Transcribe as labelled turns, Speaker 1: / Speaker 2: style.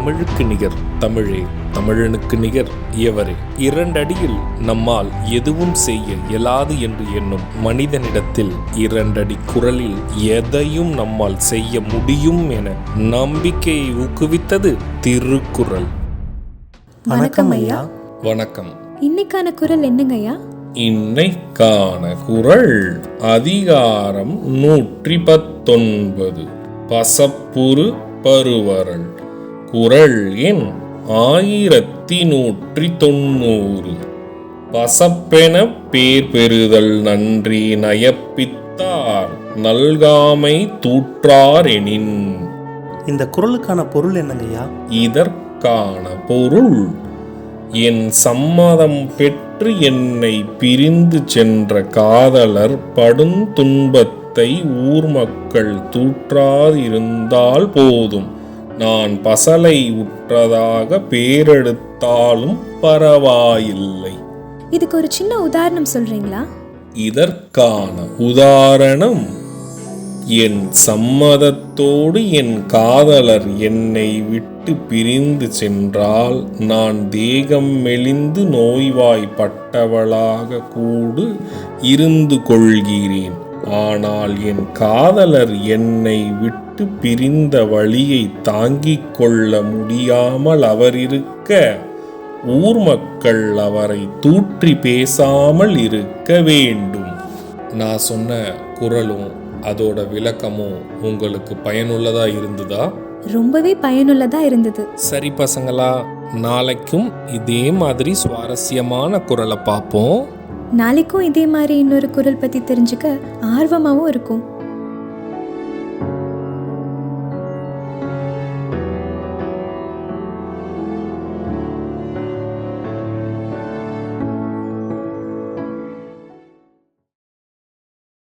Speaker 1: தமிழுக்கு நிகர் தமிழே, தமிழனுக்கு நிகர் எவரே. 2 அடியில் நம்மால் எதுவும் செய்ய இயலாது என்று எண்ணும் மனிதனிடத்தில் 2 அடி குரலில் எதையும் நம்மால் செய்ய முடியும் என நம்பிக்கையை ஊக்குவித்தது திருக்குறள்.
Speaker 2: வணக்கம் ஐயா.
Speaker 1: வணக்கம்.
Speaker 2: இன்னைக்கான குறள் என்னங்க ஐயா?
Speaker 1: இன்னைக்கான குறள் அதிகாரம் 119 பசப்புறு பருவரல். குறள் எண் 1190. பசப்பென பேர் பெறுதல் நன்றி நயப்பித்தார் நல்காமை தூற்றார் எனின்.
Speaker 3: இந்த குறளுக்கான பொருள் என்னங்கய்யா?
Speaker 1: இதற்கான பொருள், என் சம்மதம் பெற்று என்னை பிரிந்து சென்ற காதலர் படும் துன்பத்தை ஊர் மக்கள் தூற்றாதிருந்தால் போதும், நான் பசலை உற்றதாக பேரெடுத்தாலும் பரவாயில்லை.
Speaker 2: இதுக்கு ஒரு சின்ன உதாரணம் சொல்றீங்களா?
Speaker 1: இதற்கான உதாரணம், என் சம்மதத்தோடு என் காதலர் என்னை விட்டு பிரிந்து சென்றால் நான் தேகம் மெலிந்து நோய்வாய்ப்பட்டவளாக கூடு இருந்து கொள்கிறேன். ஆனால் என் காதலர் என்னை விட்டு பிரிந்த வலியை தாங்கிக் கொள்ள முடியாமல் அவர் இருக்க, ஊர் மக்கள் அவரை தூற்றி பேசாமல் இருக்க வேண்டும். நான் சொன்ன குறளும் அதோட விளக்கமும் உங்களுக்கு பயனுள்ளதா இருந்ததா?
Speaker 2: ரொம்பவே பயனுள்ளதா இருந்தது.
Speaker 1: சரி பசங்களா, நாளைக்கும் இதே மாதிரி சுவாரஸ்யமான குறளை பார்ப்போம்.
Speaker 2: நாளைக்கும் இதே மாதிரி இன்னொரு குறள் பத்தி தெரிஞ்சுக்க ஆர்வமாவும் இருக்கும்.